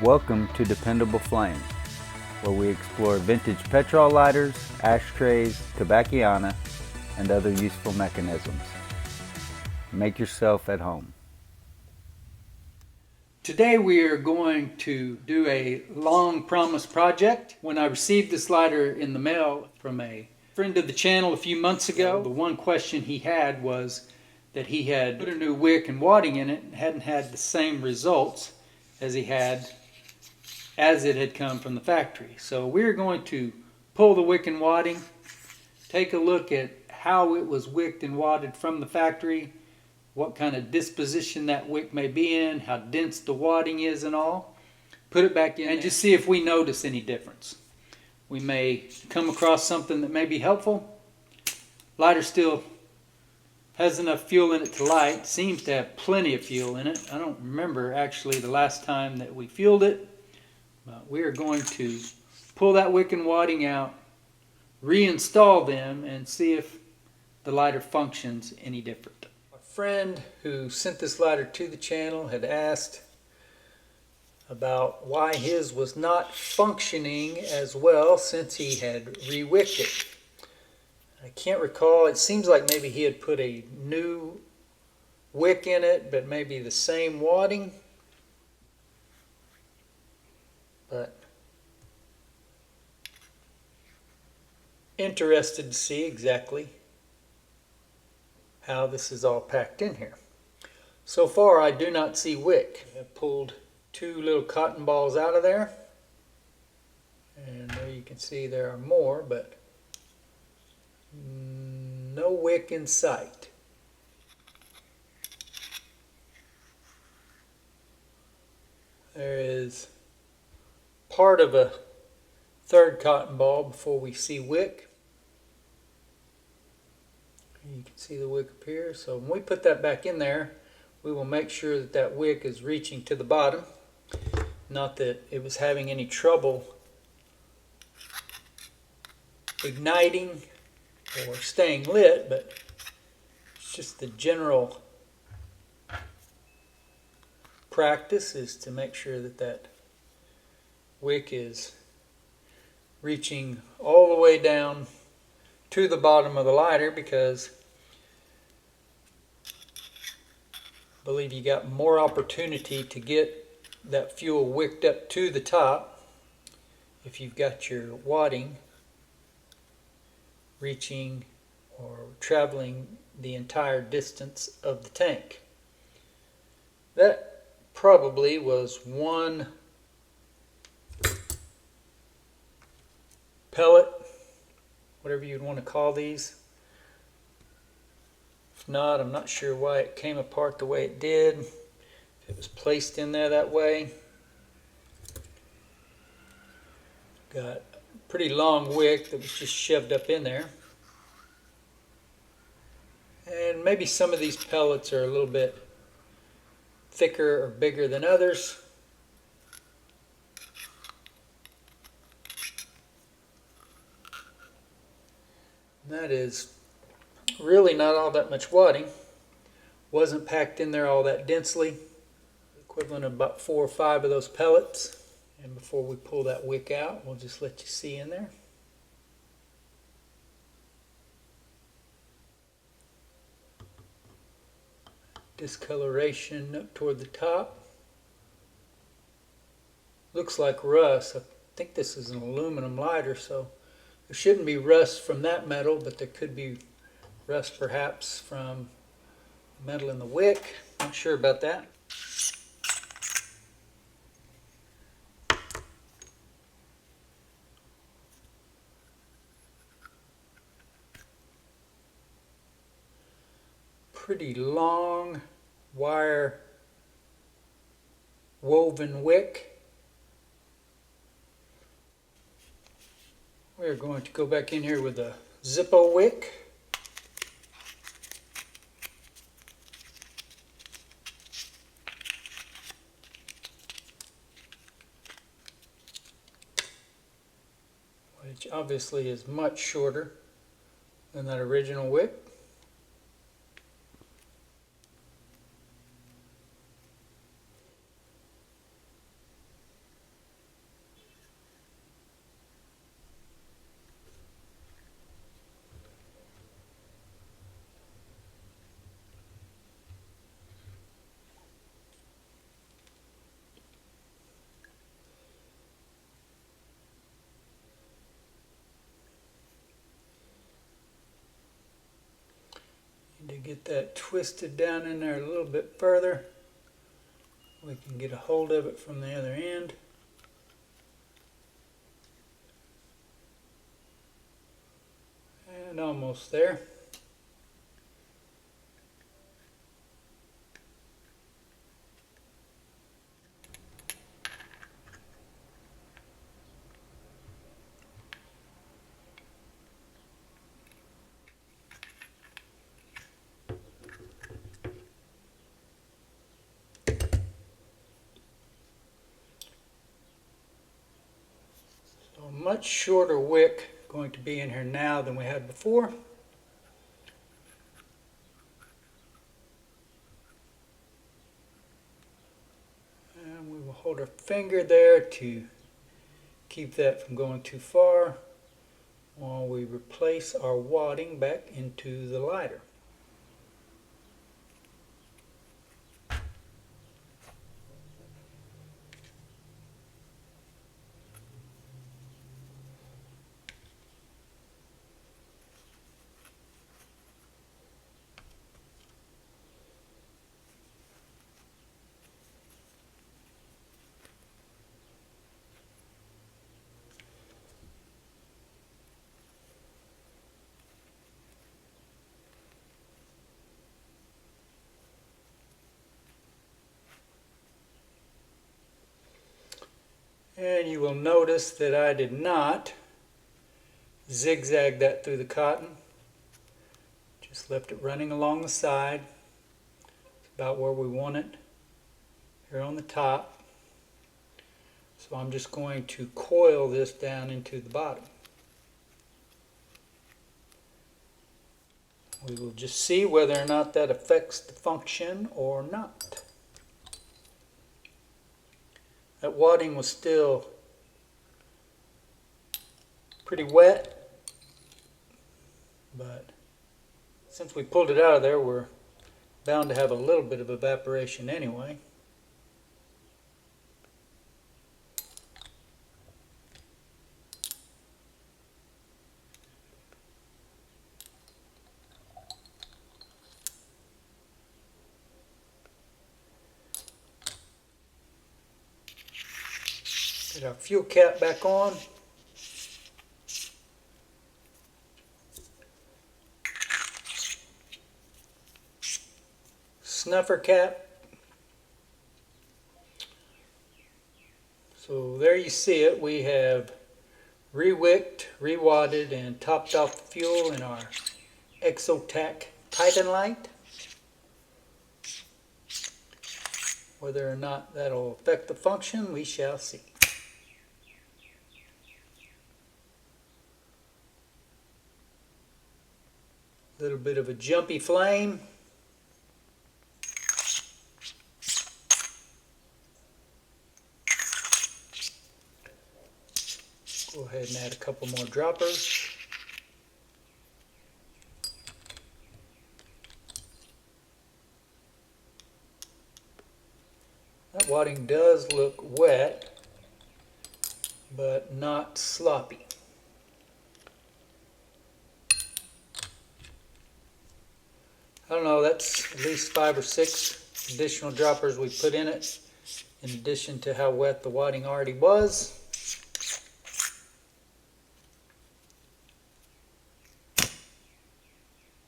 Welcome to Dependable Flame, where we explore vintage petrol lighters, ashtrays, tobacconiana, and other useful mechanisms. Make yourself at home. Today we are going to do a long promised project. When I received this lighter in the mail from a friend of the channel a few months ago, the one question he had was that he had put a new wick and wadding in it and hadn't had the same results as he had as it had come from the factory. So we're going to pull the wick and wadding, take a look at how it was wicked and wadded from the factory, what kind of disposition that wick may be in, how dense the wadding is and all. Put it back in and just see if we notice any difference. We may come across something that may be helpful. Lighter still has enough fuel in it to light, seems to have plenty of fuel in it. I don't remember actually the last time that we fueled it. But we are going to pull that wick and wadding out, reinstall them, and see if the lighter functions any different. A friend who sent this lighter to the channel had asked about why his was not functioning as well since he had re-wicked it. I can't recall. It seems like maybe he had put a new wick in it, but maybe the same wadding. But interested to see exactly how this is all packed in here. So far I do not see wick. I've pulled two little cotton balls out of there, and there you can see there are more, but no wick in sight. There is part of a third cotton ball before we see wick. You can see the wick appear. So when we put that back in there, we will make sure that that wick is reaching to the bottom. Not that it was having any trouble igniting or staying lit, but it's just the general practice is to make sure that that wick is reaching all the way down to the bottom of the lighter, because I believe you got more opportunity to get that fuel wicked up to the top if you've got your wadding reaching or traveling the entire distance of the tank. That probably was one pellet, whatever you'd want to call these. If not, I'm not sure why it came apart the way it did. If it was placed in there that way. Got a pretty long wick that was just shoved up in there. And maybe some of these pellets are a little bit thicker or bigger than others. That is really not all that much wadding. Wasn't packed in there all that densely. Equivalent of about 4 or 5 of those pellets. And before we pull that wick out, we'll just let you see in there. Discoloration up toward the top. Looks like rust. I think this is an aluminum lighter, so there shouldn't be rust from that metal, but there could be rust perhaps from metal in the wick. Not sure about that. Pretty long wire woven wick. We're going to go back in here with a Zippo wick. Which obviously is much shorter than that original wick. get that twisted down in there a little bit further. We can get a hold of it from the other end. And almost there. A much shorter wick going to be in here now than we had before. And we will hold our finger there to keep that from going too far while we replace our wadding back into the lighter. And you will notice that I did not zigzag that through the cotton. Just left it running along the side. It's about where we want it here on the top. So I'm just going to coil this down into the bottom. We will just see whether or not that affects the function or not. That wadding was still pretty wet, but since we pulled it out of there, we're bound to have a little bit of evaporation anyway. Get our fuel cap back on. Snuffer cap. So there you see it. We have re-wicked, re-wadded, and topped off the fuel in our Exotac titanLIGHT. Whether or not that'll affect the function, we shall see. A little bit of a jumpy flame. Go ahead and add a couple more droppers. That wadding does look wet, but not sloppy. I don't know, that's at least 5 or 6 additional droppers we put in it, in addition to how wet the wadding already was.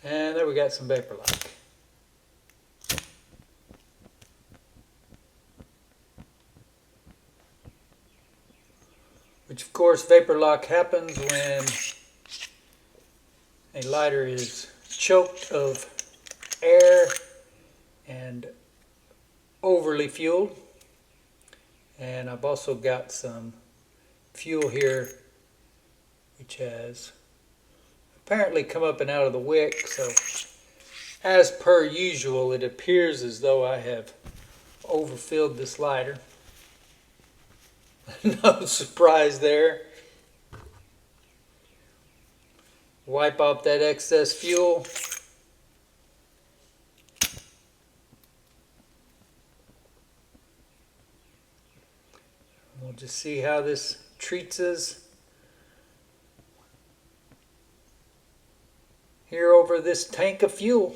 And there we got some vapor lock. Which of course vapor lock happens when a lighter is choked of air and overly fueled. And I've also got some fuel here which has apparently come up and out of the wick, so as per usual it appears as though I have overfilled this lighter. No surprise there. Wipe off that excess fuel. We'll just see how this treats us here over this tank of fuel.